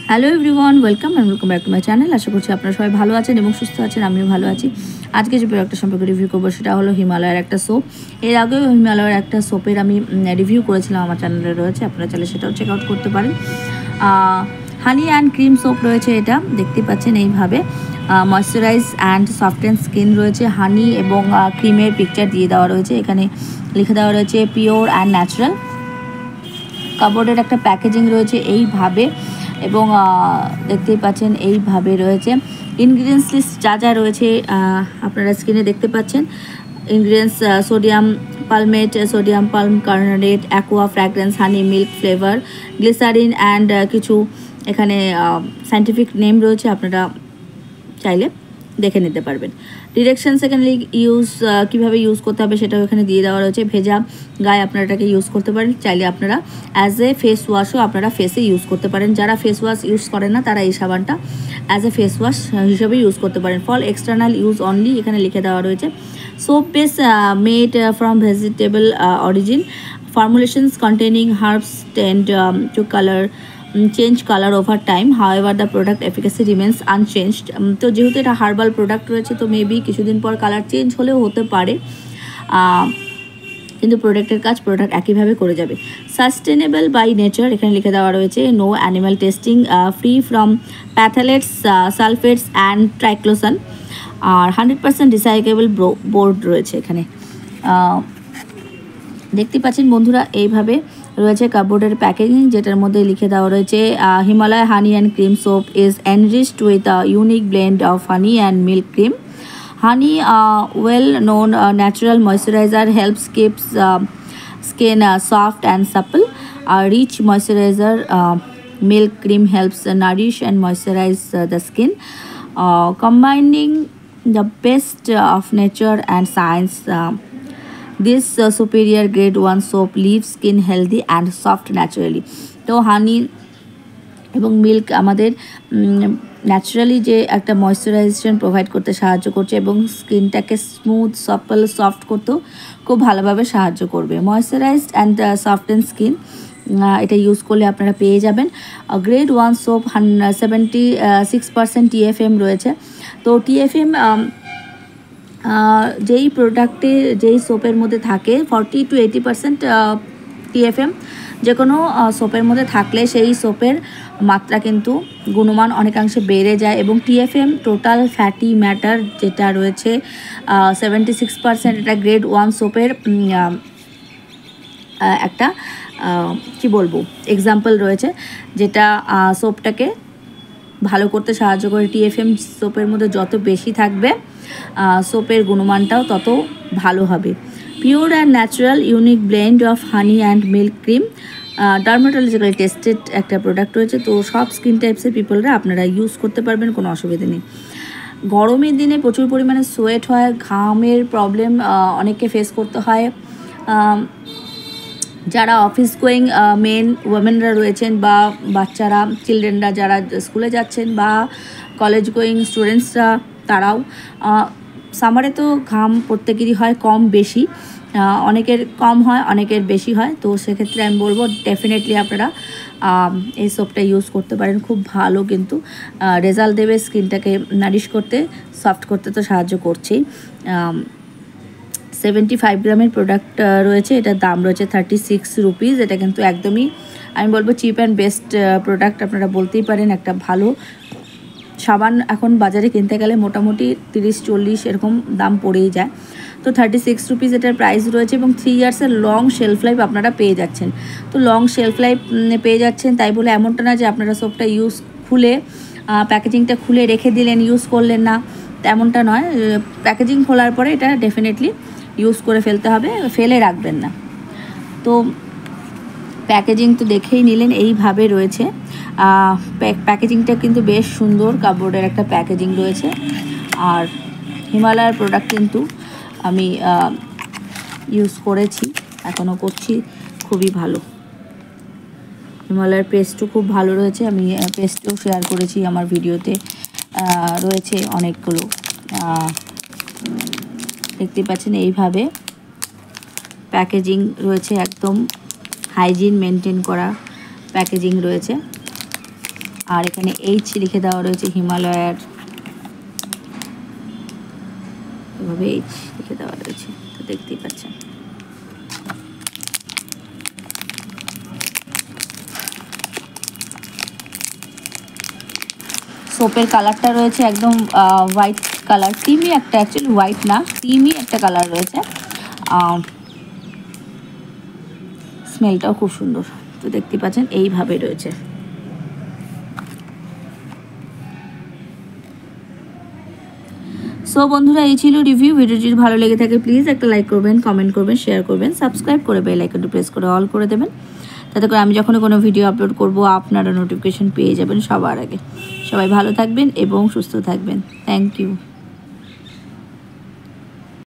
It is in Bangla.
Hello everyone, welcome back to my channel. আশা করছি আপনারা সবাই ভালো আছেন এবং সুস্থ আছেন। আমিও ভালো আছি। আজকে যে প্রোডাক্টটা সম্পর্কে রিভিউ করবো সেটা হলো হিমালয়ের একটা সোপ। এর আগেও হিমালয়ের একটা সোপের আমি রিভিউ করেছিলাম, আমার চ্যানেলে রয়েছে, আপনারা চাইলে সেটাও চেক আউট করতে পারেন। হানি অ্যান্ড ক্রিম সোপ রয়েছে, এটা দেখতে পাচ্ছেন এইভাবে। ময়শ্চারাইজ অ্যান্ড সফটেন স্কিন রয়েছে, হানি এবং ক্রিমের পিকচার দিয়ে দেওয়া রয়েছে। এখানে লিখে দেওয়া রয়েছে পিওর অ্যান্ড ন্যাচারাল। কাপড়ের একটা প্যাকেজিং রয়েছে এইভাবে, এবং দেখতেই পাচ্ছেন এইভাবে রয়েছে। ইনগ্রিডিয়েন্টস লিস্ট যা যা রয়েছে আপনারা স্ক্রিনে দেখতে পাচ্ছেন। Ingredients: sodium palmate, sodium palm carbonate, aqua fragrance, honey, milk flavour, glycerin and কিছু এখানে সায়েন্টিফিক নেম রয়েছে, আপনারা চাইলে দেখে নিতে পারবেন। ডিরেকশন সেকেন্ডলি কীভাবে ইউজ করতে হবে সেটাও এখানে দিয়ে দেওয়া রয়েছে। ভেজা গায়ে আপনারা এটাকে ইউজ করতে পারেন, চাইলে আপনারা অ্যাজ এ ফেস ওয়াশও আপনারা ফেসে ইউজ করতে পারেন। যারা ফেস ওয়াশ ইউজ করেন না তারা এই সাবানটা অ্যাজ এ ফেস ওয়াশ হিসেবে ইউজ করতে পারেন। ফর এক্সটার্নাল ইউজ অনলি এখানে লিখে দেওয়া রয়েছে। Soap base made from vegetable origin, formulations containing herbs tend to change colour over time, however the product efficacy remains unchanged. তো যেহেতু এটা হার্বাল প্রোডাক্ট রয়েছে, তো মেবি কিছুদিন পর কালার চেঞ্জ হলেও হতে পারে, কিন্তু প্রোডাক্টের কাজ প্রোডাক্ট একইভাবে করে যাবে। সাস্টেনেবল বাই নেচার এখানে লিখে দেওয়া রয়েছে। No animal testing, free from phthalates, sulphates and triclosan, আর 100% রিসাইকেবল বোর্ড রয়েছে এখানে। দেখতে পাচ্ছেন বন্ধুরা, এইভাবে রয়েছে কাপড়ের প্যাকেজিং, যেটার মধ্যে লিখে দেওয়া রয়েছে Himalaya honey and cream soap is enriched with a unique blend of honey and milk cream. Honey, well known natural moisturizer, helps keeps skin soft and supple. Rich moisturizer, milk cream helps nourish and moisturize the skin, combining the best of nature and science. This superior grade 1 soap leaves skin healthy and soft naturally. তো হানি এবং মিল্ক আমাদের ন্যাচারালি যে একটা ময়শ্চারাইজেশন প্রোভাইড করতে সাহায্য করছে, এবং স্কিনটাকে স্মুথ সফল সফট করতেও খুব ভালোভাবে সাহায্য করবে। ময়শ্চারাইজড অ্যান্ড সফটেন স্কিন, এটা ইউজ করলে আপনারা পেয়ে যাবেন। গ্রেড 1 সোপ 76% TFM রয়েছে। তো TFM যেই প্রোডাক্টে যেই সোপের মধ্যে থাকে 40 to 80% TFM যে কোনো সোপের মধ্যে থাকলে সেই সোপের মাত্রা কিন্তু গুণমান অনেকাংশে বেড়ে যায়। এবং TFM টোটাল ফ্যাটি ম্যাটার যেটা রয়েছে 76%, এটা গ্রেড 1 সোপের একটা কি বলবো এক্সাম্পল রয়েছে, যেটা সোপটাকে ভালো করতে সাহায্য করে। TFM সোপের মধ্যে যত বেশি থাকবে সোপের গুণমানটাও তত ভালো হবে। Pure and natural unique blend of honey and milk cream, dermatological tested একটা প্রোডাক্ট রয়েছে। তো সব স্কিন টাইপসের পিপলরা আপনারা ইউজ করতে পারবেন, কোনো অসুবিধা নেই। গরমের দিনে প্রচুর পরিমাণে সোয়েট হয়, ঘামের প্রবলেম অনেককে ফেস করতে হয়। যারা অফিস গোয়িং মেন ওমেনরা রয়েছেন, বা বাচ্চারা চিলড্রেনরা যারা স্কুলে যাচ্ছেন, বা কলেজ গোয়িং স্টুডেন্টসরা, তারাও সামারে তো ঘাম প্রত্যেকেরই হয় কম বেশি, অনেকের কম হয় অনেকের বেশি হয়। তো সেক্ষেত্রে আমি বলবো ডেফিনেটলি আপনারা এই সোপটা ইউজ করতে পারেন, খুব ভালো কিন্তু রেজাল্ট দেবে। স্কিনটাকে নারিশ করতে, সফট করতে তো সাহায্য করছেই। 75 গ্রামের প্রোডাক্ট রয়েছে, এটার দাম রয়েছে 36 রুপিস। এটা কিন্তু একদমই আমি বলবো চিপ অ্যান্ড বেস্ট প্রোডাক্ট, আপনারা বলতেই পারেন। একটা ভালো সাবান এখন বাজারে কিনতে গেলে মোটামুটি 30-40 এরকম দাম পড়েই যায়। তো 36 রুপিস এটার প্রাইস রয়েছে, এবং 3 ইয়ার্সের লং শেলফ লাইফ আপনারা পেয়ে যাচ্ছেন। তো লং শেলফ লাইফ পেয়ে যাচ্ছেন, তাই বলে এমনটা না যে আপনারা সোপটা ইউজ খুলে প্যাকেজিংটা খুলে রেখে দিলেন, ইউজ করলেন না, তেমনটা নয়। প্যাকেজিং খোলার পরে এটা ডেফিনেটলি ইউজ করে ফেলতে হবে, ফেলে রাখবেন না। তো প্যাকেজিং তো দেখেই নিলেন, এইভাবে রয়েছে। প্যাকেজিংটা কিন্তু বেশ সুন্দর, কাপড়ের একটা প্যাকেজিং রয়েছে। আর হিমালয়ের প্রোডাক্ট কিন্তু আমি ইউজ করেছি, এখনও করছি, খুবই ভালো। হিমালয়ের পেস্টও খুব ভালো রয়েছে, আমি পেস্টও শেয়ার করেছি আমার ভিডিওতে, রয়েছে অনেকগুলো। দেখতে পাচ্ছেন এইভাবে প্যাকেজিং রয়েছে, একদম হাইজিন মেনটেন করা প্যাকেজিং রয়েছে। আর এখানে এইচ লিখে দেওয়া রয়েছে হিমালয়ার, এভাবে এইচ লিখে দেওয়া রয়েছে, তো দেখতেই পাচ্ছেন। সোপের কালারটা রয়েছে একদম হোয়াইট কালার, ক্রিমি একটা, অ্যাকচুয়ালি হোয়াইট না, ক্রিমি একটা কালার রয়েছে। স্মেলটাও খুব সুন্দর, তো দেখতে পাচ্ছেন এইভাবে রয়েছে। সো বন্ধুরা, এই ছিল রিভিউ। ভিডিওটি ভালো লেগে থাকে প্লিজ একটা লাইক করবেন, কমেন্ট করবেন, শেয়ার করবেন, সাবস্ক্রাইব করে বেল আইকনটি প্রেস করে অল করে দেবেন, তাতে করে আমি যখন কোনো ভিডিও আপলোড করব আপনারা নোটিফিকেশন পেয়ে যাবেন সবার আগে। সবাই ভালো থাকবেন এবং সুস্থ থাকবেন। Thank you.